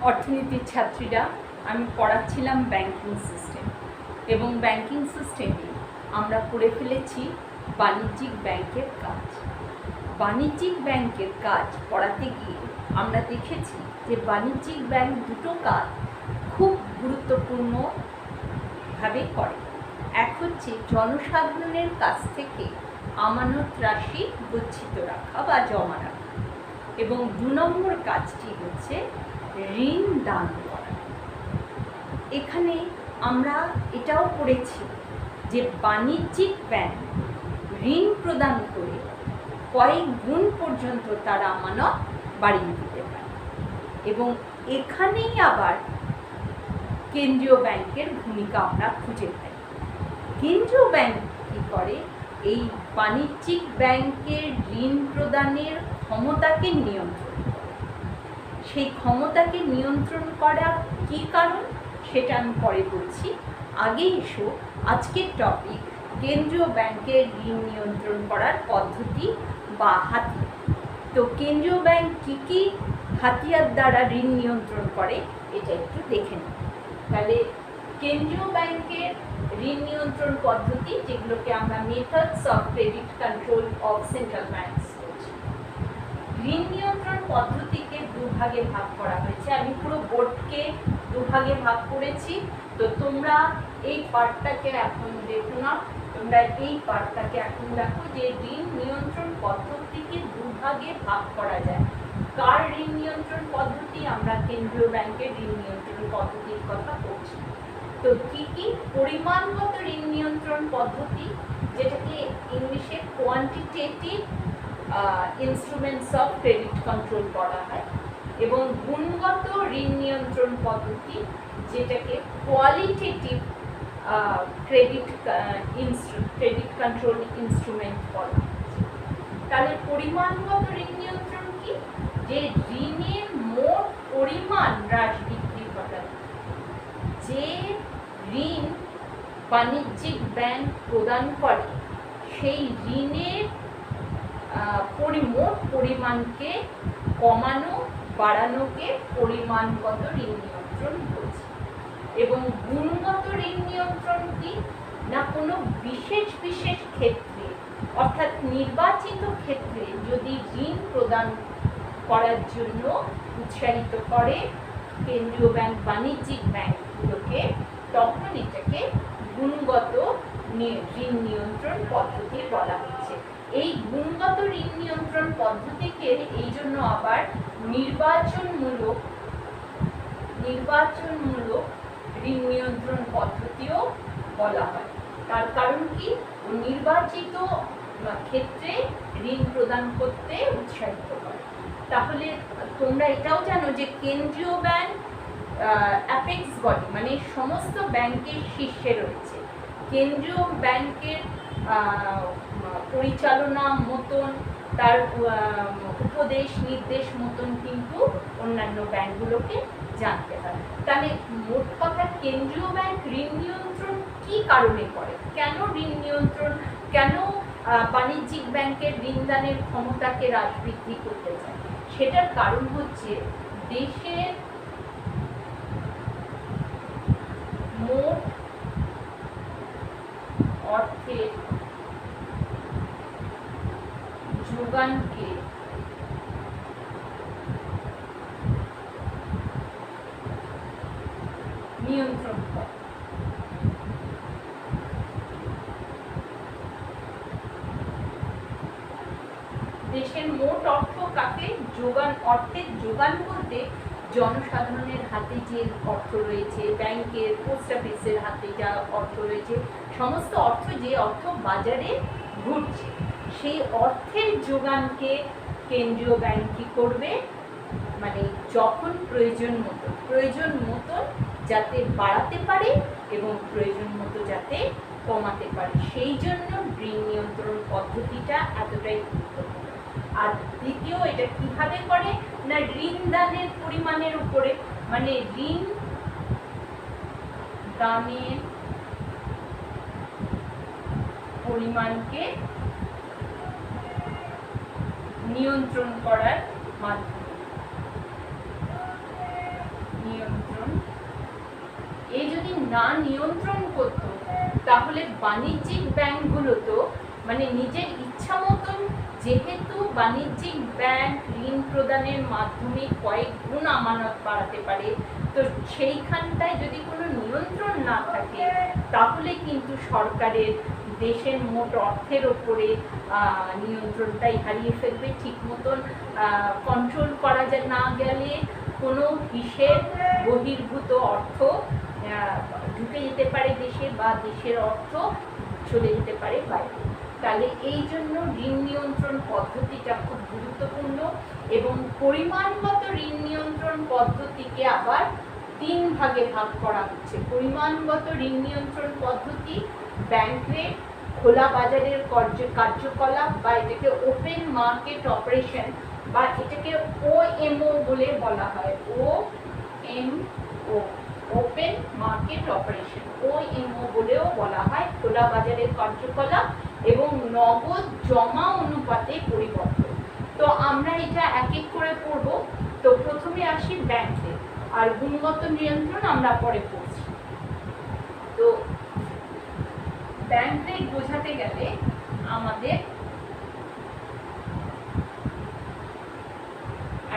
অর্থনীতির ছাত্রীরা, আমি পড়াচ্ছিলাম ব্যাংকিং সিস্টেম এবং ব্যাংকিং সিস্টেমে আমরা করে ফেলেছি বাণিজ্যিক ব্যাংকের কাজ। বাণিজ্যিক ব্যাংকের কাজ পড়াতে গিয়ে আমরা দেখেছি যে বাণিজ্যিক ব্যাংক দুটো কাজ খুব গুরুত্বপূর্ণভাবে করে। এক হচ্ছে জনসাধারণের কাছ থেকে আমানত রাশি গচ্ছিত রাখা বা জমা রাখা, এবং 2 নম্বর কাজটি হচ্ছে ঋণ দান করা। এখানে আমরা এটাও পড়েছি যে বাণিজ্যিক ব্যাংক ঋণ প্রদান করে কয়েক গুণ পর্যন্ত তারা আমানত বাড়িয়ে দিতে পারে, এবং এখানেই আবার কেন্দ্রীয় ব্যাংকের ভূমিকা আমরা খুঁজে পাই। কেন্দ্রীয় ব্যাংক কী করে? এই বাণিজ্যিক ব্যাংকের ঋণ প্রদানের ক্ষমতাকে নিয়ন্ত্রণ করে। সেই ক্ষমতাকে নিয়ন্ত্রণ করা কী কারণ সেটা আমি পরে বলছি। আগে এসো আজকের টপিক, কেন্দ্রীয় ব্যাংকের ঋণ নিয়ন্ত্রণ করার পদ্ধতি বা হাতিয়ার। তো কেন্দ্রীয় ব্যাংক কী কী হাতিয়ার দ্বারা ঋণ নিয়ন্ত্রণ করে এটা একটু দেখে নিই। তাহলে কেন্দ্রীয় ব্যাংকের ঋণ নিয়ন্ত্রণ পদ্ধতি, যেগুলোকে আমরা methods of credit control of central banks বলছি। ঋণ নিয়ন্ত্রণ পদ্ধতিকে দুভাগে ভাগ করা হয়েছে। আমি পুরো বোর্ডকে দুভাগে ভাগ করেছি, তো তোমরা এই পার্টটাকে এখন দেখো না, তোমরা এই পার্টটাকে এখন দেখো যে ঋণ নিয়ন্ত্রণ পদ্ধতিকে দুভাগে ভাগ করা যায়। কার ঋণ নিয়ন্ত্রণ পদ্ধতি? আমরা কেন্দ্রীয় ব্যাংকের ঋণ নিয়ন্ত্রণ পদ্ধতির কথা বলছি। তো কী কী? পরিমাণগত ঋণ নিয়ন্ত্রণ পদ্ধতি, যেটাকে ইংলিশে quantitative instruments of credit control বলা হয়, এবং গুণগত ঋণ নিয়ন্ত্রণ পদ্ধতি, যেটাকে কোয়ালিটেটিভ ক্রেডিট কন্ট্রোল ইনস্ট্রুমেন্ট বলা হয়। তাহলে পরিমাণগত ঋণ নিয়ন্ত্রণ কি? যে ঋণের মোট পরিমাণ হ্রাস বৃদ্ধি ঘটায়। যে ঋণ বাণিজ্যিক ব্যাংক প্রদান করে সেই ঋণের মোট পরিমাণকে কমানো, বাড়ানোকে পরিমাণগত ঋণ নিয়ন্ত্রণ বলছে। এবং গুণগত ঋণ নিয়ন্ত্রণ কি না, কোনো বিশেষ ক্ষেত্রে, অর্থাৎ নির্বাচিত ক্ষেত্রে যদি ঋণ প্রদান করার জন্য উৎসাহিত করে কেন্দ্রীয় ব্যাংক বাণিজ্যিক ব্যাংকগুলোকে, তখন এটাকে গুণগত ঋণ নিয়ন্ত্রণ পদ্ধতি বলা হচ্ছে। এই গুণগত ঋণ নিয়ন্ত্রণ পদ্ধতিকে এই জন্য আবার নির্বাচনমূলক ঋণ নিয়ন্ত্রণ পদ্ধতিও বলা হয়। তার কারণ কি? নির্বাচিত ক্ষেত্রে ঋণ প্রদান করতে উৎসাহিত করে। তাহলে তোমরা এটাও জানো যে কেন্দ্রীয় ব্যাংক অ্যাপেক্স বডি, মানে সমস্ত ব্যাংকের শীর্ষে রয়েছে। কেন্দ্রীয় ব্যাংকের পরিচালনা মতন, তার উপদেশ নির্দেশ মতন কিন্তু অন্যান্য ব্যাংকগুলোকে জানতে হয়। তাহলে মোট কথা, কেন্দ্রীয় ব্যাংক ঋণ নিয়ন্ত্রণ কী কারণে করে? কেন ঋণ নিয়ন্ত্রণ, কেন বাণিজ্যিক ব্যাংকের ঋণদানের ক্ষমতাকে হ্রাস বৃদ্ধি করতে চায়? সেটার কারণ হচ্ছে দেশের মোট অর্থের যোগানকে নিয়ন্ত্রণ করে। দেশের মোট অর্থ কাকে অর্থের যোগান বলতে জনসাধারণের হাতে যে অর্থ রয়েছে, ব্যাংকের, পোস্ট অফিসের হাতে যা অর্থ রয়েছে, সমস্ত অর্থ, যে অর্থ বাজারে ঘুরছে, সেই অর্থের যোগানকে কেন্দ্রীয় ব্যাংক কী করবে? মানে যখন প্রয়োজন মতো যাতে বাড়াতে পারে এবং প্রয়োজন মতো যাতে কমাতে পারে, সেই জন্য ঋণ নিয়ন্ত্রণ পদ্ধতিটা এতটাই গুরুত্বপূর্ণ। আর দ্বিতীয়, এটা কিভাবে করে না, ঋণ দানের পরিমাণের উপরে, মানে ঋণ দানের পরিমাণকে নিয়ন্ত্রণ করার মাধ্যমে। কারণ যদি না নিয়ন্ত্রণ করতো তাহলে বাণিজ্যিক ব্যাংকগুলো তো মানে নিজের ইচ্ছা মতন, যেহেতু বাণিজ্যিক ব্যাংক ঋণ প্রদানের মাধ্যমে কয়েক গুণ আমানত বাড়াতে পারে, তো সেইখানটায় যদি কোনো নিয়ন্ত্রণ না থাকে তাহলে কিন্তু সরকারের দেশের মোট অর্থের ওপরে নিয়ন্ত্রণটাই হারিয়ে ফেলবে। ঠিক মতন কন্ট্রোল করা না গেলে কোনো হিসেব বহির্ভূত অর্থ ঢুকে যেতে পারে দেশে, বা দেশের অর্থ চলে যেতে পারে বাইরে। তাহলে এই জন্য ঋণ নিয়ন্ত্রণ পদ্ধতিটা খুব গুরুত্বপূর্ণ, এবং পরিমাণগত ঋণ নিয়ন্ত্রণ পদ্ধতিকে আবার 3 ভাগে ভাগ করা হচ্ছে। পরিমাণগত ঋণ নিয়ন্ত্রণ পদ্ধতি ব্যাংকের খোলা বাজারের কার্যকলাপ, বা এটাকে ওপেন মার্কেট অপারেশন, বা এটাকে OMO বলে বলা হয়। OMO, open market operation, OMO বলেও বলা হয়। খোলা বাজারের কার্যকলাপ এবং নগদ জমা অনুপাতে পরিবর্তন। তো আমরা এটা এক এক করে পড়ব। তো প্রথমে আসি ব্যাংকে, আর গুণগত নিয়ন্ত্রণ আমরা পরে পড়ছি। তো ব্যাংক রেট বোঝাতে গেলে আমাদের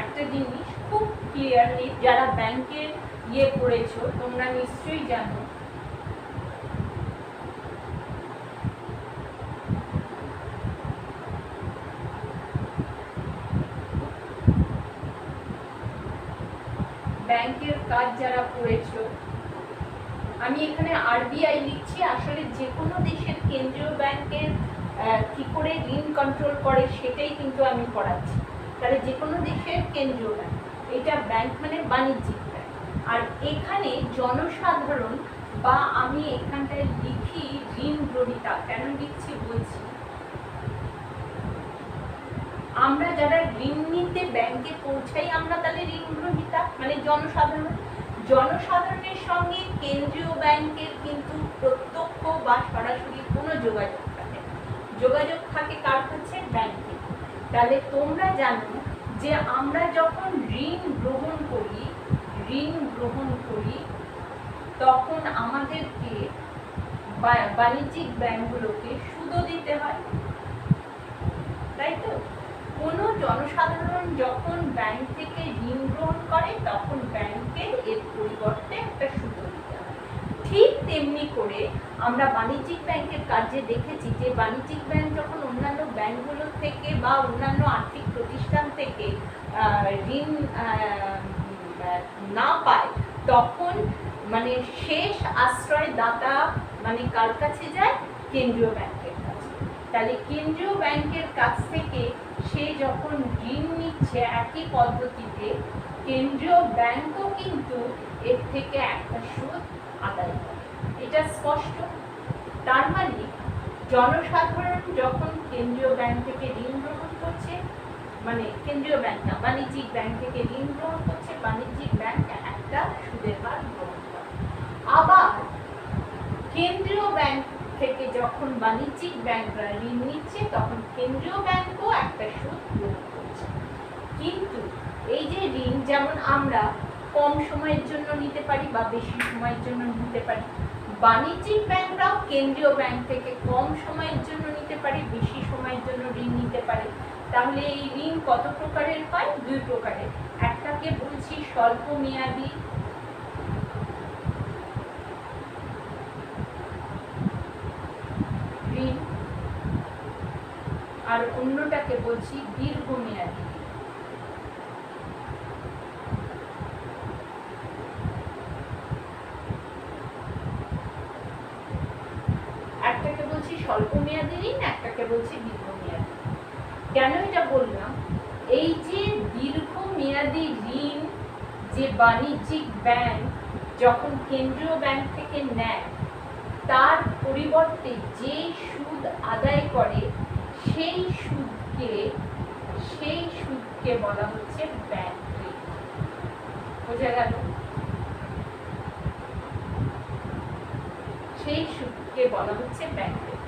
একটা জিনিস খুব ক্লিয়ারলি, যারা ব্যাংকের পড়েছো তোমরা নিশ্চয়ই জানো, ব্যাংকের কাজ যারা পড়েছো, আমি এখানে RBI লিখছি, আসলে যে কোনো দেশের কেন্দ্রীয় ব্যাংকের কি করে ঋণ কন্ট্রোল করে সেটাই কিন্তু আমি পড়াচ্ছি। তাহলে যে কোনো দেশের কেন্দ্রীয় ব্যাংক, এটা ব্যাংক মানে বাণিজ্যিক ব্যাংক। আর এখানে জনসাধারণ, বা আমি এখানটায় লিখি ঋণ গ্রহীতা, কেন লিখছি বলছি। আমরা যারা ঋণ নিতে ব্যাংকে পৌঁছাই, আমরা তাহলে ঋণ গ্রহীতা মানে জনসাধারণ। জনসাধারণের সঙ্গে কেন্দ্রীয় ব্যাংকের কিন্তু প্রত্যক্ষ বা সরাসরি কোনো যোগাযোগ থাকে না। যোগাযোগ থাকে কার কাছে? ব্যাংকে। তাহলে তোমরা জানো যে আমরা যখন ঋণ গ্রহণ করি তখন আমাদেরকে বাণিজ্যিক ব্যাংকগুলোকে সুদও দিতে হয়, তাই তো? কোনো জনসাধারণ যখন ব্যাংক থেকে ঋণ গ্রহণ করে তখন ব্যাংকে এর পরিবর্তে একটা সুদ দিতে হয়। ঠিক তেমনি করে আমরা বাণিজ্যিক ব্যাংকের কাজে দেখেছি যে বাণিজ্যিক ব্যাংক যখন অন্যান্য ব্যাংকগুলোর থেকে বা অন্যান্য আর্থিক প্রতিষ্ঠান থেকে ঋণ না পায়, তখন মানে শেষ আশ্রয়দাতা মানে কার কাছে যায়? কেন্দ্রীয় ব্যাংকের কাছে। তাহলে কেন্দ্রীয় ব্যাংকের কাছ থেকে সে যখন ঋণ নিচ্ছে একই পদ্ধতিতে, কেন্দ্রীয় ব্যাংকও কিন্তু এর থেকে একটা সুদ আদায় করে। এটা স্পষ্ট। তার মানে জনসাধারণ যখন কেন্দ্রীয় ব্যাংক থেকে ঋণ গ্রহণ করছে, মানে কেন্দ্রীয় ব্যাংক না, বাণিজ্যিক ব্যাংক থেকে ঋণ গ্রহণ করছে, বাণিজ্যিক ব্যাংক একটা সুদের হার গ্রহণ করে। আবার কেন্দ্রীয় ব্যাংক থেকে যখন বাণিজ্যিক ব্যাংকরা ঋণ নিচ্ছে, তখন কেন্দ্রীয় ব্যাংকও একটা সুদ গ্রহণ করছে। কিন্তু এই যে ঋণ, যেমন আমরা কম সময়ের জন্য নিতে পারি বা বেশি সময়ের জন্য নিতে পারি, বাণিজ্যিক ব্যাংকরাও কেন্দ্রীয় ব্যাংক থেকে কম সময়ের জন্য নিতে পারে, বেশি সময়ের জন্য ঋণ নিতে পারে। তাহলে এই ঋণ কত প্রকারের হয়? 2 প্রকারের। একটাকে বলছি স্বল্প মেয়াদী ঋণ, আর অন্যটাকে বলছি দীর্ঘমেয়াদী। একটাকে বলছি স্বল্প মেয়াদী ঋণ, একটাকে বলছি দীর্ঘমেয়াদী। কেন এটা বললাম? এই যে দীর্ঘমেয়াদী ঋণ যে বাণিজ্যিক ব্যাংক যখন কেন্দ্রীয় ব্যাংক থেকে নেয়, তার পরিবর্তে যে সুদ আদায় করে সেই সুদকে বলা হচ্ছে ব্যাংক রেট। বোঝা গেল? সেই সুদকে বলা হচ্ছে ব্যাংক রেট।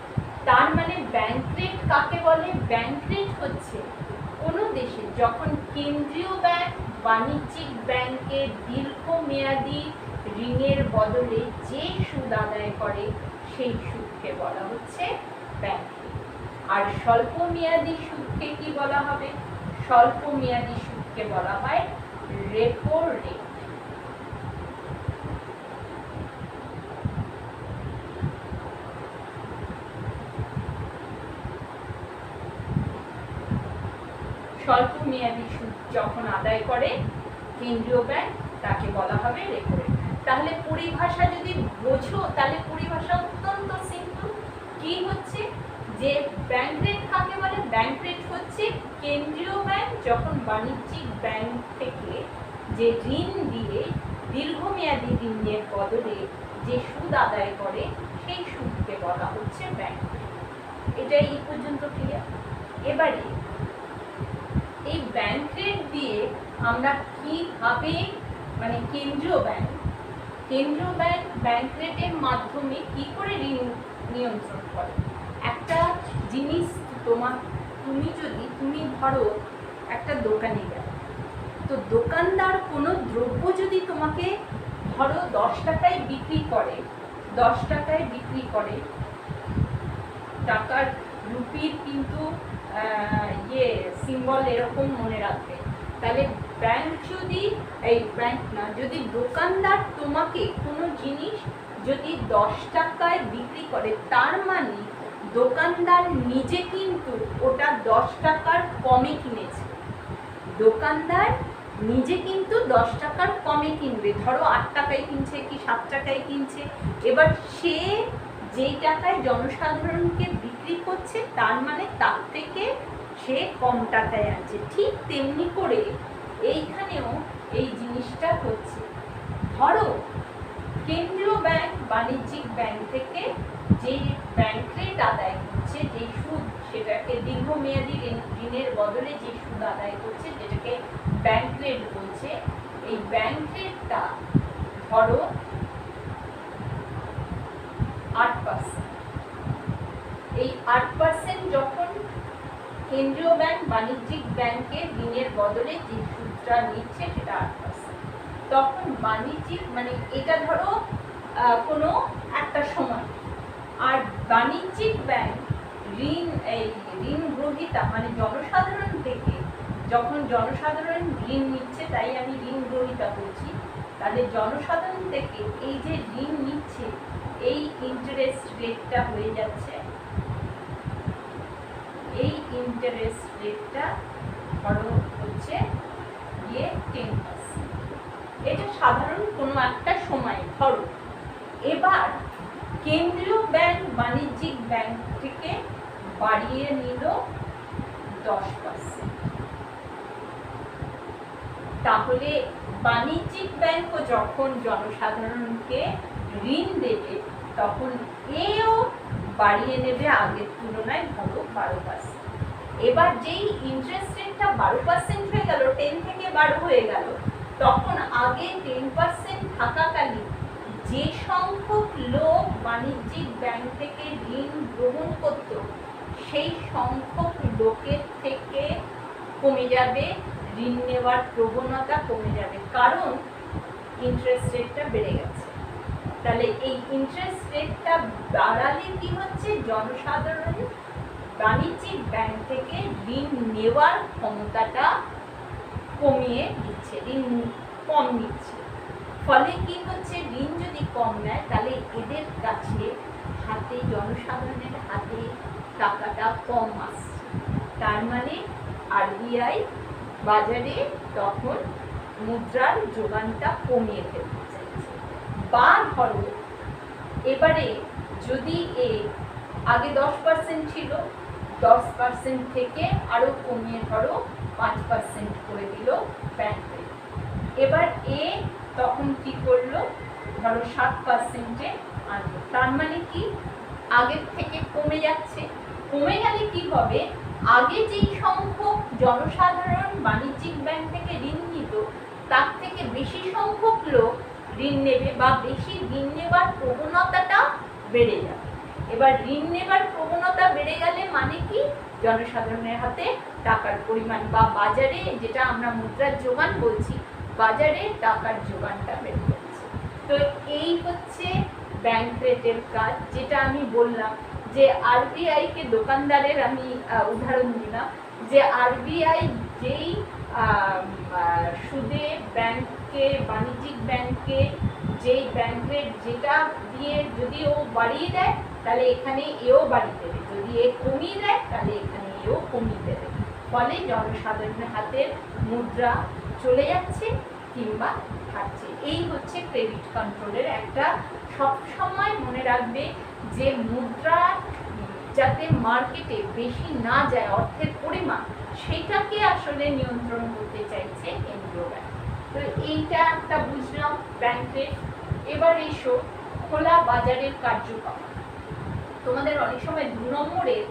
তার মানে ব্যাংক রেট কাকে বলে? ব্যাংক রেট হচ্ছে কোনো দেশে যখন কেন্দ্রীয় ব্যাংক বাণিজ্যিক ব্যাংকে দীর্ঘমেয়াদী ঋণের বদলে যে সুদ আদায় করে সেই সুদকে বলা হচ্ছে ব্যাংক ঋণ। আর স্বল্প মেয়াদী সুদকে কি বলা হবে? স্বল্প মেয়াদী সুদকে বলা হয় রেপো রেট। স্বল্প মেয়াদী সুদ যখন আদায় করে কেন্দ্রীয় ব্যাংক তাকে বলা হবে রেপো রেট। তাহলে পরিভাষা যদি বোঝো তাহলে পরিভাষা অত্যন্ত সিম্পল। কি হচ্ছে যে ব্যাংক রেট কাকে বলে? ব্যাংক রেট হচ্ছে কেন্দ্রীয় ব্যাংক যখন বাণিজ্যিক ব্যাংক থেকে যে ঋণ দিয়ে দীর্ঘমেয়াদী ঋণের বদলে যে সুদ আদায় করে সেই সুদকে বলা হচ্ছে ব্যাংক রেট। এটাই এই পর্যন্ত ক্লিয়ার। এবারে এই ব্যাংক রেট দিয়ে আমরা কিভাবে মানে কেন্দ্রীয় ব্যাংক ব্যাংক রেটের মাধ্যমে কি করে ঋণ নিয়ন্ত্রণ করে? একটা জিনিস তুমি ধরো একটা দোকানে গেলে, তো দোকানদার কোনো দ্রব্য যদি তোমাকে ধরো 10 টাকায় বিক্রি করে, টাকার রুপির কিন্তু সিম্বল এরকম মনে রাখবে। তাহলে যদি দোকানদার তোমাকে কোনো জিনিস যদি 10 টাকায় বিক্রি করে, তার মানে দোকানদার নিজে কিন্তু ওটা 10 টাকার কমে কিনেছে। দোকানদার নিজে কিন্তু 10 টাকার কমে কিনবে, ধরো 8 টাকায় কিনছে কি 7 টাকায় কিনছে। এবার সে যেই টাকায় জনসাধারণকে বিক্রি করছে তার মানে তার থেকে সে কম টাকায় আনছে। ঠিক তেমনি করে এইখানেও এই জিনিসটা হচ্ছে। ধরো কেন্দ্রীয় ব্যাংক বাণিজ্যিক ব্যাংক থেকে যে ব্যাংক রেট আদায় করছে, যে সুদ, সেটাকে দীর্ঘমেয়াদী ঋণের বদলে যে সুদ আদায় করছে যেটাকে ব্যাংক রেট বলছে। এই ব্যাংক রেটটা ধরো 8%। এই 8% যখন কেন্দ্রীয় ব্যাংক বাণিজ্যিক ব্যাংকে ঋণের বদলে যে সুদটা নিচ্ছে সেটা 8%, তখন বাণিজ্যিক মানে এটা ধরো কোনো একটা সময়। আর বাণিজ্যিক ব্যাংক ঋণ গ্রহীতা মানে জনসাধারণ থেকে যখন জনসাধারণ ঋণ নিচ্ছে, তাই আমি ঋণ গ্রহীতা বলছি, তাহলে জনসাধারণ থেকে এই যে ঋণ নিচ্ছে এই ইন্টারেস্ট রেটটা হয়ে যাচ্ছে, এই ইন্টারেস্ট রেটটা ধরো হচ্ছে 10%। এটা সাধারণ কোনো একটা সময় ধরো। এবার কেন্দ্রীয় ব্যাংক বাণিজ্যিক ব্যাংক থেকে বাড়িয়ে নিল 10%। তাহলে বাণিজ্যিক ব্যাংকও যখন জনসাধারণকে ঋণ দেবে তখন এও বাড়িয়ে নেবে আগের তুলনায় ধরো 12%। এবার যেই ইন্টারেস্ট রেটটা 12% হয়ে গেল, 10 থেকে 12 হয়ে গেল, তখন আগে 10% থাকাকালীন যে সংখ্যক লোক বাণিজ্যিক ব্যাংক থেকে ঋণ গ্রহণ করত সেই সংখ্যক লোকের থেকে কমে যাবে, ঋণ নেওয়ার প্রবণতা কমে যাবে, কারণ ইন্টারেস্ট রেটটা বেড়ে গেছে। তাহলে এই ইন্টারেস্ট রেটটা বাড়ালে কি হচ্ছে, জনসাধারণ বাণিজ্যিক ব্যাংক থেকে ঋণ নেওয়ার ক্ষমতাটা কমিয়ে দিচ্ছে, ঋণ কম নিচ্ছে। ফলে কি হচ্ছে, ঋণ যদি কম নেয় তাহলে এদের কাছে হাতে, জনসাধারণের হাতে টাকাটা কম আসছে। তার মানে আরবিআই বাজারে তখন মুদ্রার যোগানটা কমিয়ে ফেলতে চাইছে। বা ধরো এবারে যদি আগে 10% ছিল, 10% থেকে আরো কমিয়ে ধরো 5% করে দিল ব্যাংক রেট। এবার তখন কি করলো, ধরো 7%-এ আনলো। তার মানে কি আগের থেকে কমে যাচ্ছে। কমে গেলে কি হবে, আগে যেই সংখ্যক জনসাধারণ বাণিজ্যিক ব্যাংক থেকে ঋণ নিত তার থেকে বেশি সংখ্যক লোক ঋণ নেবে বা বেশি ঋণ নেবার প্রবণতাটা বেড়ে যাবে। এবার ঋণ নেবার প্রবণতা বেড়ে গেলে মানে কি, জনসাধারণের হাতে টাকার পরিমাণ বা বাজারে, যেটা আমরা মুদ্রার যোগান বলছি, বাজারে টাকার যোগানটা বেড়ে যাচ্ছে। তো এই হচ্ছে ব্যাংক রেটের কাজ, যেটা আমি বললাম যে আরবিআই কে দোকানদারের আমি উদাহরণ দিলাম যে আরবিআই যেই সুদে ব্যাংককে, বাণিজ্যিক ব্যাংককে যেই ব্যাংক রেট যেটা দিয়ে যদি ও বাড়িয়ে দেয় তাহলে এখানে এও বাড়িয়ে দেবে, যদি এ কমিয়ে দেয় তাহলে এখানে এও কমিয়ে দেবে। ফলে জনসাধারণের হাতের মুদ্রা চলে যাচ্ছে কিংবা থাকছে। এই হচ্ছে ক্রেডিট কন্ট্রোলের একটা, সবসময় মনে রাখবে যে মুদ্রা যাতে মার্কেটে বেশি না যায় অর্থের পরিমাণ, সেটাকে আসলে নিয়ন্ত্রণ করতে চাইছে কেন্দ্রীয় ব্যাংক। তো এইটা একটা বুঝলাম ব্যাংক রেট। এবার এসো খোলা বাজারের কার্যক্রম। তোমাদের অনেক সময় 2 নম্বরের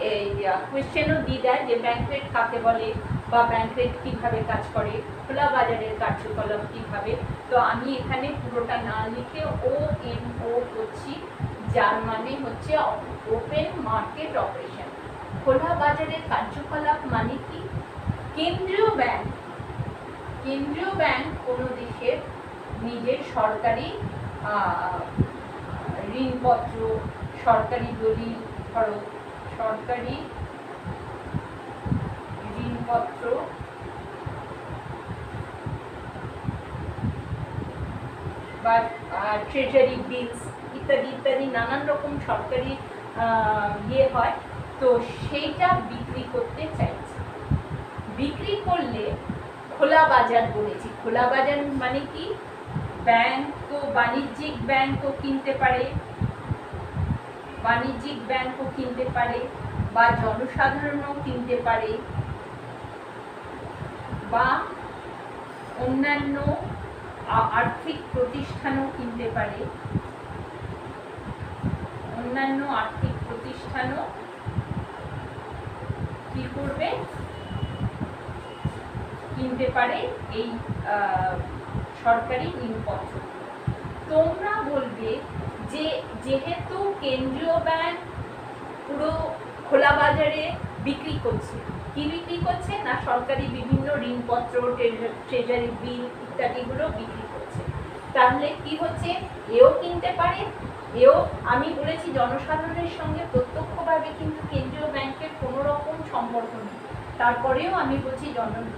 এই কোয়েশ্চেনও দিয়ে দেয় যে ব্যাংক রেট কাকে বলে বা ব্যাংক রেট কীভাবে কাজ করে, খোলা বাজারের কার্যকলাপ কীভাবে। তো আমি এখানে পুরোটা না লিখে OMO করছি, যার মানে হচ্ছে ওপেন মার্কেট অপারেশন। খোলা বাজারের কার্যকলাপ মানে কি, কেন্দ্রীয় ব্যাংক কোনো দেশের নিজের সরকারি ঋণপত্র, সরকারি দলিল, ধরো সরকারি ঋণপত্র বা ট্রেজারি বিলস ইত্যাদি ইত্যাদি নানান রকম সরকারি হয়, তো সেইটা বিক্রি করতে চাইছে। বিক্রি করলে খোলা বাজার বলেছি। খোলা বাজার মানে কি, ব্যাংকও, বাণিজ্যিক ব্যাংকও কিনতে পারে, বা জনসাধারণও কিনতে পারে, বা অন্যান্য আর্থিক প্রতিষ্ঠানও কিনতে পারে, কি করবে, কিনতে পারে এই সরকারি ঋণপত্র। তোমরা বলবে যে যেহেতু কেন্দ্রীয় ব্যাংক পুরো খোলা বাজারে বিক্রি করছে, কি বিক্রি করছে না, সরকারি বিভিন্ন ঋণপত্র, ট্রেজারি বিল ইত্যাদিগুলো বিক্রি করছে, তাহলে কি হচ্ছে, এও কিনতে পারে, এও, আমি বলেছি জনসাধারণের সঙ্গে প্রত্যক্ষভাবে কিন্তু কেন্দ্রীয় ব্যাংকের কোনো রকম সম্পর্ক নেই, তারপরেও আমি বলছি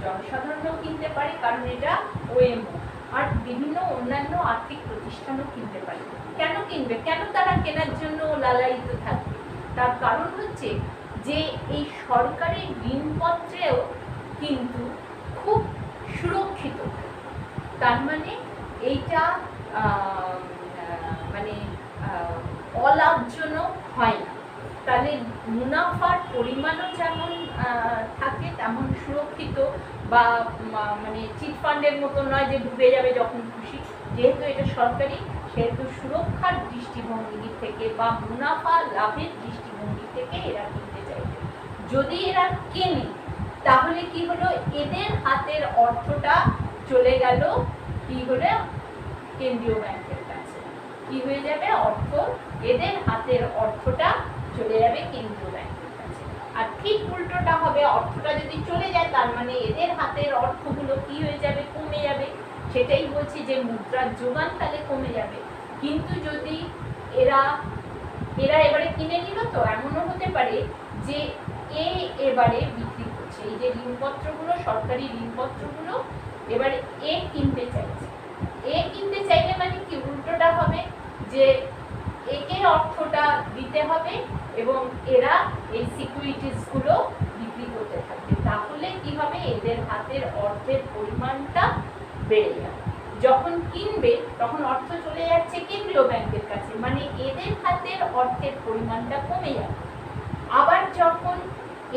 জনসাধারণও কিনতে পারে, কারণ এটা OMO। আর বিভিন্ন অন্যান্য আর্থিক প্রতিষ্ঠানও কিনতে পারে। কেন কিনবে, কেন তারা কেনার জন্য লালায়িত থাকবে, তার কারণ হচ্ছে যে এই সরকারি ঋণপত্রেও কিন্তু খুব সুরক্ষিত, তার মানে এইটা মানে অলাভজনক হয় না, তাহলে মুনাফার পরিমাণও যেমন থাকে তেমন সুরক্ষিত, বা মানে চিটফান্ডের মতো নয় যে ডুবে যাবে যখন খুশি। যেহেতু এটা সরকারি, সেহেতু সুরক্ষার দৃষ্টিভঙ্গি থেকে বা মুনাফা লাভের দৃষ্টিভঙ্গি থেকে এরা কিনতে চাইবে। যদি এরা কেনে তাহলে কি হলো, এদের হাতের অর্থটা চলে গেল কি হলো, কেন্দ্রীয় ব্যাংকের কাছে। কি হয়ে যাবে, এদের হাতের অর্থটা চলে যাবে কেন্দ্রীয় ব্যাংকের কাছে। আর ঠিক উল্টোটা হবে, অর্থটা যদি চলে যায় তার মানে এদের হাতের অর্থগুলো কি হয়ে যাবে, কমে যাবে। সেটাই বলছি যে মুদ্রার যোগান তাহলে কমে যাবে। কিন্তু যদি এরা এবারে কিনে নিল, তো এমনও হতে পারে যে এবারে বিক্রি করছে, এই যে ঋণপত্রগুলো, সরকারি ঋণপত্রগুলো এবারে কিনতে চাইলে মানে কি উল্টোটা হবে, যে একে অর্থটা দিতে হবে এবং এরা এই সিকিউরিটিসগুলো বিক্রি করতে থাকবে। তাহলে কি হবে, এদের হাতের অর্থের পরিমাণটা বেড়ে যাবে। যখন কিনবে তখন অর্থ চলে যাচ্ছে কেন্দ্রীয় ব্যাংকের কাছে, মানে এদের হাতের অর্থের পরিমাণটা কমে যাবে। আবার যখন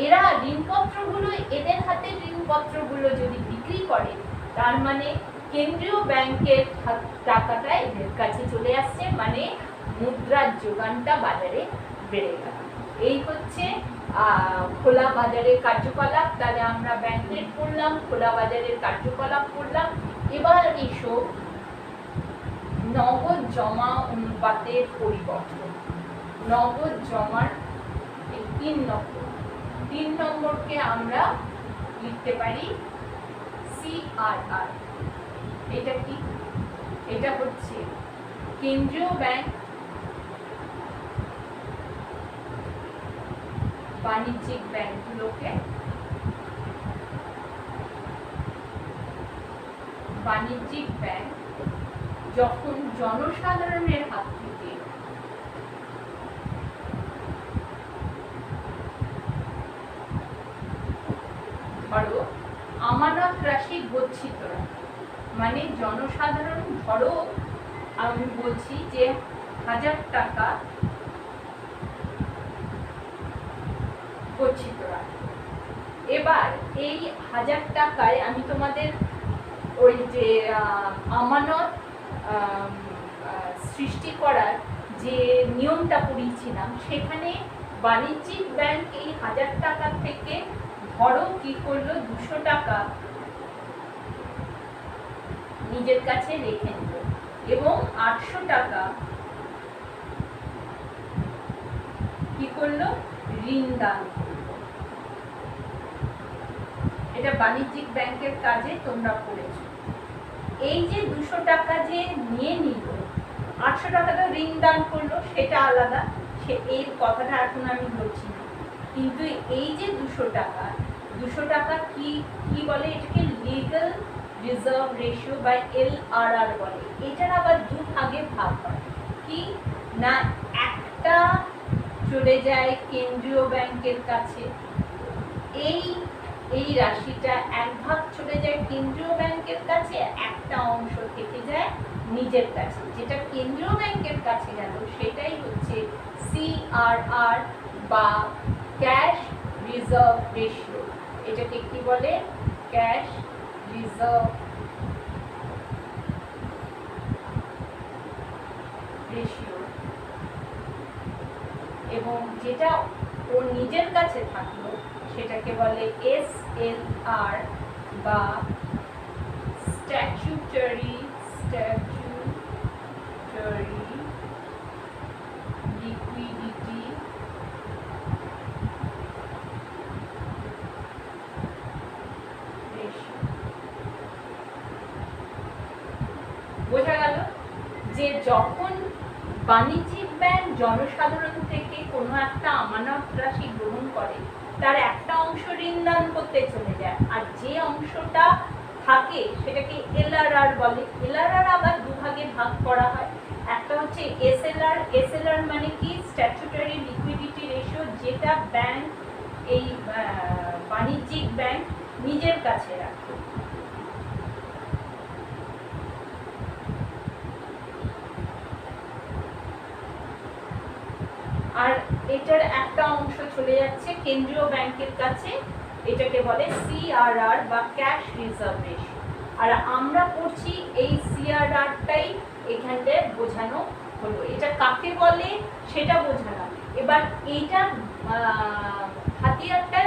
এরা ঋণপত্রগুলো, এদের হাতের ঋণপত্রগুলো যদি বিক্রি করে, তার মানে কেন্দ্রীয় ব্যাংকের টাকাটা এদের কাছে চলে আসছে, মানে মুদ্রার যোগানটা বাজারে বেড়ে গেল। এই হচ্ছে খোলা বাজারের কার্যকলাপ। তাহলে আমরা ব্যাংক রেট পড়লাম, খোলা বাজারের কার্যকলাপ পড়লাম। এবার এসো নগদ জমা অনুপাতের পরিবর্তন। নগদ জমার 3 নম্বরকে আমরা লিখতে পারি CRR। এটা কি? এটা হচ্ছে কেন্দ্রীয় ব্যাংক বাণিজ্যিক ব্যাংকগুলোকে বাণিজ্যিক ব্যাংক যখন জনসাধারণের হাত থেকে ধরো আমানত রাশি গচ্ছিত রাখে, মানে জনসাধারণ ধরো আমি বলছি যে 1000 টাকা গচ্ছিত রাখে। এবার এই 1000 টাকায় আমি তোমাদের ওই যে আমানত সৃষ্টি করার যে নিয়মটা পড়িয়েছিলাম, সেখানে বাণিজ্যিক ব্যাংক এই 1000 টাকা থেকে ধরো কি করলো 200 টাকা নিজের কাছে রেখে নিল এবং 800 টাকা কি করলো ঋণ দান করলো। এটা বাণিজ্যিক ব্যাংকের কাজে তোমরা করেছো। এই যে 200 টাকা যে নিয়ে নিল, 800 টাকা তো ঋণ দান করলো, সেটা আলাদা, সে এই কথাটা এখন আমি বলছি না। কিন্তু এই যে 200 টাকা কি কি বলে, এটাকে লিগ্যাল রিজার্ভ রেশিও বা LRR বলে। এটার আবার 2 ভাগে ভাগ হয়। কি না, একটা চলে যায় কেন্দ্রীয় ব্যাংকের কাছে, এই রাশিটা 1 ভাগ চলে যায় কেন্দ্রীয় ব্যাংকের কাছে, একটা অংশ থেকে যায় নিজের কাছে। যেটা কেন্দ্রীয় ব্যাংকের কাছে গেল সেটাই হচ্ছে CRR বা ক্যাশ রিজার্ভ রেশিও। এটাকে কি বলে? Cash reserve ratio. এবং যেটা ওর নিজের কাছে থাকলো সেটাকে বলে SLR বা স্ট্যাচুটরি লিকুইডিটি রেশিও। বোঝা গেল যে যখন বাণিজ্যিক ব্যাংক জনসাধারণ থেকে কোনো একটা আমানত রাশি গ্রহণ করে, তার একটা অংশ ঋণ দান করতে চলে যায়, আর যে অংশটা থাকে সেটাকে LRR বলে। LRR আবার 2 ভাগে ভাগ করা হয়। একটা হচ্ছে SLR মানে কি? স্ট্যাচুটরি লিকুইডিটি রেশিও, যেটা ব্যাংক এই বাণিজ্যিক ব্যাংক নিজের কাছে রাখে। আর এটার একটা অংশ চলে যাচ্ছে কেন্দ্রীয় ব্যাংকের কাছে, এটাকে বলে CRR বা ক্যাশ রিজার্ভ রেশিও। আর আমরা পড়ছি এই CRRটাই এখানে বোঝানো হলো। এটা কাকে বলে সেটা বোঝালাম। এবার এইটা হাতিয়ারটা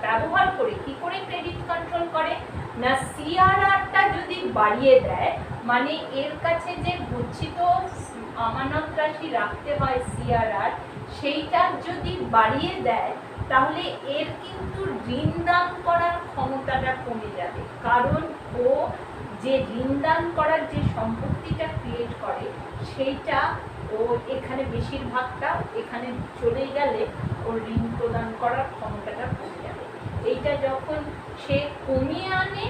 ব্যবহার করে কি করে ক্রেডিট কন্ট্রোল করে না, CRRটা যদি বাড়িয়ে দেয়, মানে এর কাছে যে গচ্ছিত আমানত রাশি রাখতে হয় CRR, সেইটা যদি বাড়িয়ে দেয় তাহলে এর কিন্তু ঋণ দান করার ক্ষমতাটা কমে যাবে। কারণ ও যে ঋণ দান করার যে সম্পত্তিটা ক্রিয়েট করে সেইটা ও এখানে বেশিরভাগটা এখানে চলে গেলে ওর ঋণ প্রদান করার ক্ষমতাটা কমে যাবে। এইটা যখন সে কমিয়ে আনে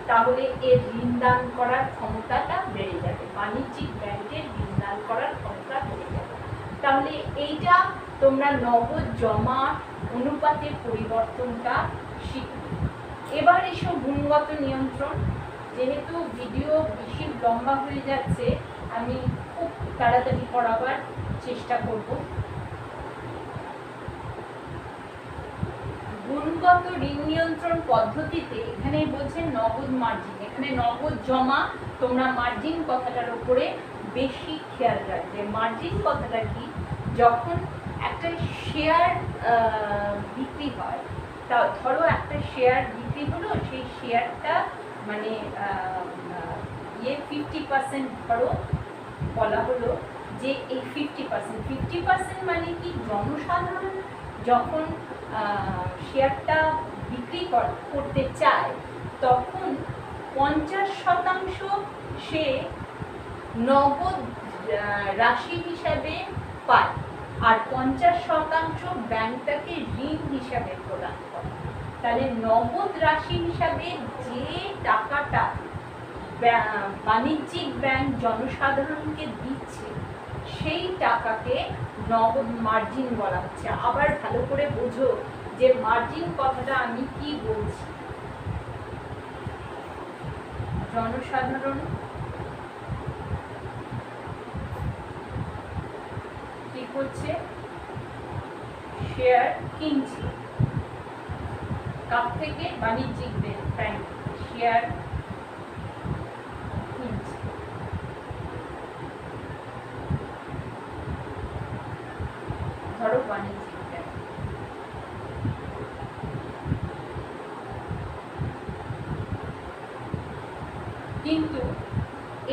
তাহলে এর ঋণ দান করার ক্ষমতাটা বেড়ে যাবে, বাণিজ্যিক ব্যাংকের ঋণ দান করার ক্ষমতা বেড়ে যাবে। তাহলে এইটা তোমরা নগদ জমা অনুপাতের পরিবর্তনটা শিখবে। এবার এসব গুণগত নিয়ন্ত্রণ। যেহেতু ভিডিও বেশি লম্বা হয়ে যাচ্ছে, আমি খুব তাড়াতাড়ি পড়াবার চেষ্টা করব। গুণগত ঋণ নিয়ন্ত্রণ পদ্ধতিতে এখানে বলছে নগদ মার্জিন, এখানে নগদ জমা। তোমরা মার্জিন কথাটার উপরে বেশি খেয়াল রাখবে। মার্জিন কথাটা কি? যখন একটা শেয়ার বিক্রি হয়, তা ধরো একটা শেয়ার বিক্রি হলো, সেই শেয়ারটা মানে 50% ধরো বলা হলো যে এই 50% মানে কি, জনসাধারণ যখন শেয়ারটা বিক্রি করতে চায় তখন 50% সে নগদ রাশি হিসাবে পায়, আর 50% ব্যাংকটাকে ঋণ হিসাবে প্রদান করে। তাহলে নগদ রাশি হিসাবে যে টাকাটা বাণিজ্যিক ব্যাংক জনসাধারণকে দিচ্ছে সেই টাকাকে নগদ মার্জিন বলা হচ্ছে। আবার ভালো করে বোঝো যে মার্জিন কথাটা আমি কি বলছি। জনসাধারণ কি করছে, শেয়ার কিনছে কার থেকে, বাণিজ্যিক ব্যাংক শেয়ার কিনছে। ধরো বাণিজ্যিক ব্যাংক, কিন্তু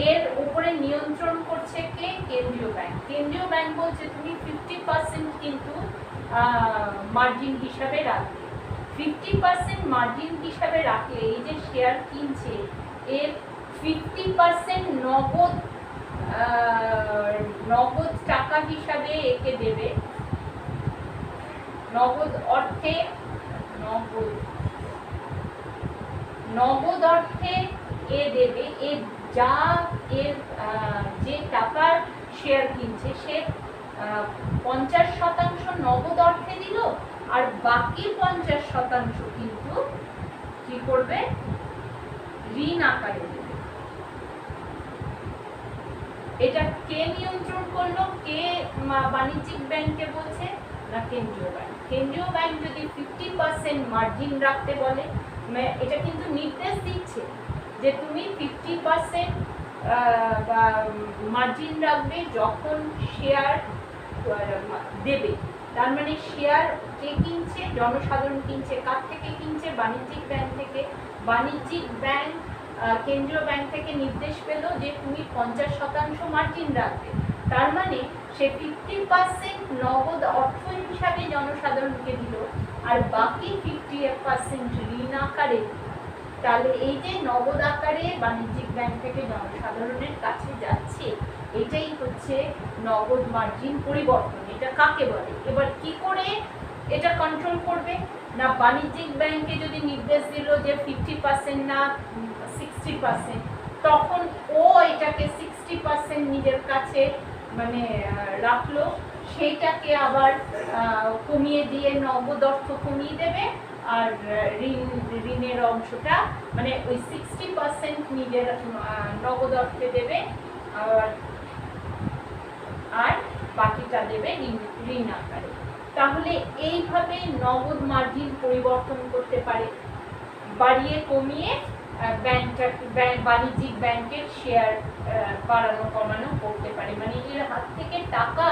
এর উপরে নিয়ন্ত্রণ করছে কে, কেন্দ্রীয় ব্যাংক। কেন্দ্রীয় ব্যাংক বলছে তুমি 50% কিন্তু মার্জিন হিসাবে রাখবে। 50% মার্জিন হিসাবে রাখলে এই যে শেয়ার কিনছে এর 50% নগদ টাকা হিসাবে একে দেবে, নগদ অর্থে এ দেবে। এর যা এর যে টাকার শেয়ার কিনছে সে 50% নগদ অর্থে দিল, আর বাকি 50% কিন্তু কি করবে, ঋণ আকারে দেবে। এটা কে নিয়ন্ত্রণ করলো, কে বাণিজ্যিক ব্যাংকে বলছে না, কেন্দ্রীয় ব্যাংক। কেন্দ্রীয় ব্যাংক যদি 50% মার্জিন রাখতে বলে, এটা কিন্তু নির্দেশ দিচ্ছে যে তুমি 50% মার্জিন রাখবে যখন শেয়ার দেবে। তার মানে শেয়ার কে কিনছে, জনসাধারণ কিনছে। কার থেকে কিনছে, বাণিজ্যিক ব্যাংক থেকে। বাণিজ্যিক ব্যাংক কেন্দ্রীয় ব্যাংক থেকে নির্দেশ পেল যে তুমি 50% মার্জিন রাখবে। তার মানে সে 50% নগদ অর্থ হিসাবে জনসাধারণকে দিল, আর বাকি 50% ঋণ আকারে। তাহলে এই যে নগদ আকারে বাণিজ্যিক ব্যাংক থেকে জনসাধারণের কাছে যাচ্ছে, এটাই হচ্ছে নগদ মার্জিন পরিবর্তন। এটা কাকে বলে? এবার কি করে এটা কন্ট্রোল করবে না, বাণিজ্যিক ব্যাংকে যদি নির্দেশ দিল যে 50% না 60%, তখন ও এটাকে 60% নিজের কাছে মানে রাখলো, সেইটাকে আবার কমিয়ে দিয়ে নগদ অর্থ কমিয়ে দেবে, আর ঋণের অংশটা মানে ওই 60% নিজের নগদ অর্থে দেবে, আর বাকিটা দেবে ঋণ আকারে। তাহলে এইভাবে নগদ মার্জিন পরিবর্তন করতে পারে, বাড়িয়ে কমিয়ে বাণিজ্যিক ব্যাংকের শেয়ার বাড়ানো কমানো করতে পারে। মানে এর হাত থেকে টাকা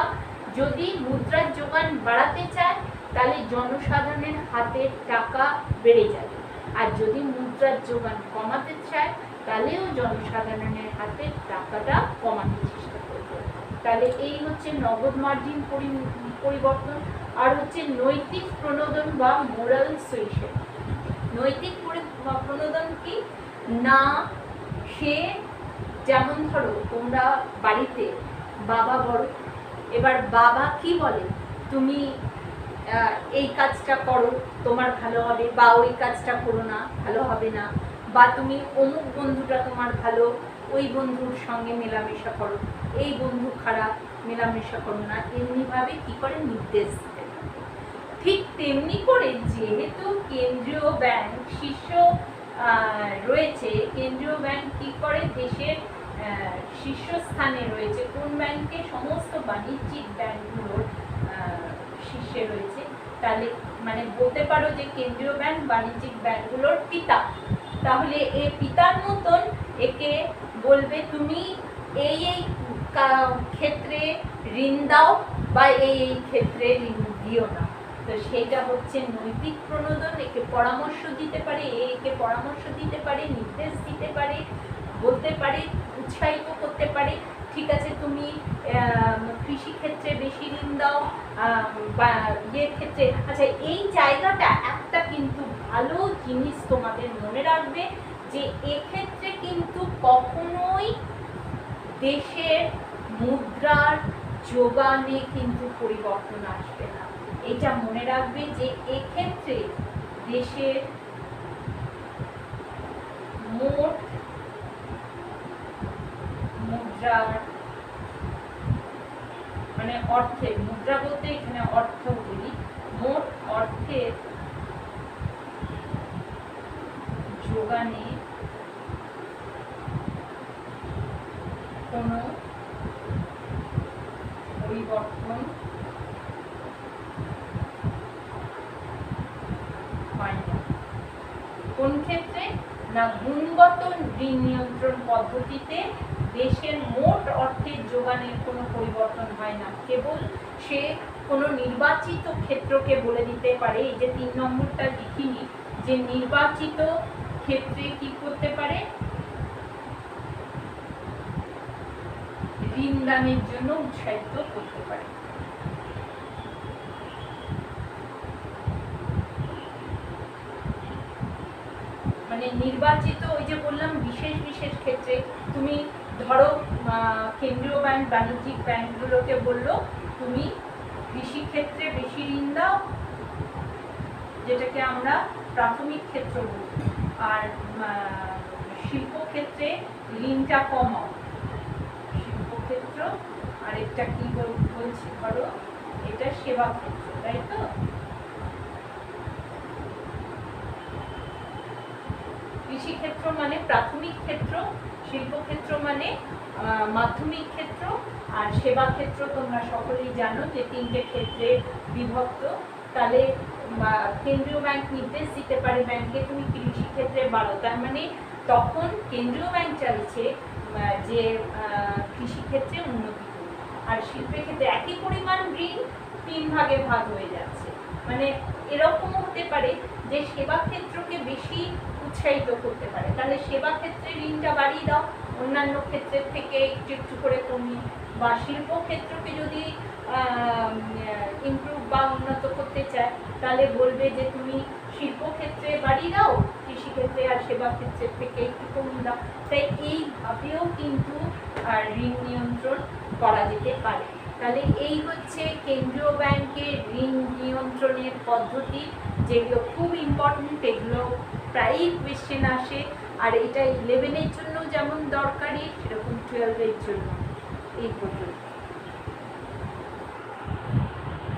যদি মুদ্রার যোগান বাড়াতে চায় তাহলে জনসাধারণের হাতে টাকা বেড়ে যাবে, আর যদি মুদ্রার যোগান কমাতে চায় তাহলেও জনসাধারণের হাতে টাকাটা কমানোর চেষ্টা করবে। তাহলে এই হচ্ছে নগদ মার্জিন পরিবর্তন। আর হচ্ছে নৈতিক প্রণোদন বা মোরাল সুইশন। নৈতিক প্রণোদন কি না, সে যেমন ধরো তোমরা বাড়িতে বাবা বড়, এবার বাবা কি বলে, তুমি এই কাজটা করো তোমার ভালো হবে, বা ওই কাজটা করো না ভালো হবে না, বা তুমি অমুক বন্ধুটা তোমার ভালো, ওই বন্ধুর সঙ্গে মেলামেশা করো, এই বন্ধু খারাপ মেলামেশা করো না, এমনিভাবে কি করে নির্দেশ দিতে। ঠিক তেমনি করে যেহেতু কেন্দ্রীয় ব্যাংক শীর্ষ রয়েছে, কেন্দ্রীয় ব্যাংক কি করে দেশের শীর্ষস্থানে রয়েছে, কোন ব্যাংকে, সমস্ত বাণিজ্যিক ব্যাংকগুলোর শীর্ষে রয়েছে। তাহলে মানে বলতে পারো যে কেন্দ্রীয় ব্যাংক বাণিজ্যিক ব্যাংকগুলোর পিতা। তাহলে এই পিতার মতন একে বলবে তুমি এই এই ক্ষেত্রে ঋণ দাও, বা এই এই ক্ষেত্রে ঋণ দিও না। তো সেইটা হচ্ছে নৈতিক প্রণোদন। একে পরামর্শ দিতে পারে, একে পরামর্শ দিতে পারে, নির্দেশ দিতে পারে, বলতে পারে, উৎসাহিত করতে পারে, ঠিক আছে তুমি কৃষিক্ষেত্রে বেশি ঋণ দাও, বা ইয়ের ক্ষেত্রে। আচ্ছা, এই জায়গাটা একটা কিন্তু ভালো জিনিস তোমাদের মনে রাখবে যে এক্ষেত্রে কিন্তু কখনোই দেশের মুদ্রার যোগানে কিন্তু পরিবর্তন আসবে না। এটা মনে রাখবে যে এক্ষেত্রে দেশের মোট মুদ্রার মানে অর্থের, মুদ্রা বলতে এখানে অর্থ বলি, মোট অর্থের যোগানে কোনো পরিবর্তন হয় না। কোন ক্ষেত্রে না, গুণগত ঋণ নিয়ন্ত্রণ পদ্ধতিতে দেশের মোট অর্থের যোগানের কোনো পরিবর্তন হয় না। কেবল সে কোনো নির্বাচিত ক্ষেত্রকে বলে দিতে পারে, এই যে 3 নম্বরটা লিখিনি, যে নির্বাচিত ক্ষেত্রে কি করতে পারে, ঋণ দানের জন্য উৎসাহিত করতে পারে। মানে নির্বাচিত, ওই যে বললাম বিশেষ বিশেষ ক্ষেত্রে, তুমি ধরো কেন্দ্রীয় ব্যাংক, বাণিজ্যিক ব্যাংকগুলোকে বললো তুমি কৃষি ক্ষেত্রে বেশি ঋণ দাও, যেটাকে আমরা প্রাথমিক ক্ষেত্র বলি, আর শিল্প ক্ষেত্রে ঋণটা কমাও, শিল্প ক্ষেত্র। আর একটা কি বলছি, ধরো এটা সেবা ক্ষেত্র, তাই তো? কৃষি ক্ষেত্র মানে প্রাথমিক ক্ষেত্র, শিল্প ক্ষেত্র মানে মাধ্যমিক ক্ষেত্র, আর সেবা ক্ষেত্র তোমরা সকলেই জানো যে 3টে ক্ষেত্রে বিভক্ত। তাহলে কেন্দ্রীয় ব্যাংক নির্দেশ দিতে পারে ব্যাংকে তুমি কৃষি ক্ষেত্রে বাড়ো, তার মানে তখন কেন্দ্রীয় ব্যাংক চাইছে যে কৃষি ক্ষেত্রে উন্নতি করুন। আর শিল্পের ক্ষেত্রে একই পরিমাণ ঋণ 3 ভাগে ভাগ হয়ে যাচ্ছে। মানে এরকমও হতে পারে যে সেবা ক্ষেত্রকে বেশি উৎসাহিত করতে পারে, তাহলে সেবা ক্ষেত্রে ঋণটা বাড়িয়ে দাও অন্যান্য ক্ষেত্রের থেকে একটু একটু করে কমিয়ে। বা শিল্প ক্ষেত্রকে যদি ইমপ্রুভ বা উন্নত করতে চায়, তাহলে বলবে যে তুমি শিল্প ক্ষেত্রে বাড়িয়ে দাও, কৃষিক্ষেত্রে আর সেবা ক্ষেত্রের থেকে একটু কমিয়ে দাও। তাই এইভাবেও কিন্তু ঋণ নিয়ন্ত্রণ করা যেতে পারে। তাহলে এই হচ্ছে কেন্দ্রীয় ব্যাংকের ঋণ নিয়ন্ত্রণের পদ্ধতি, যেগুলো খুব ইম্পর্টেন্ট, এগুলো প্রায়ই কোয়েশ্চেন আসে। আর এটা 11-এর জন্য যেমন দরকারি, সেরকম 12-এর জন্য। এই পর্যন্ত।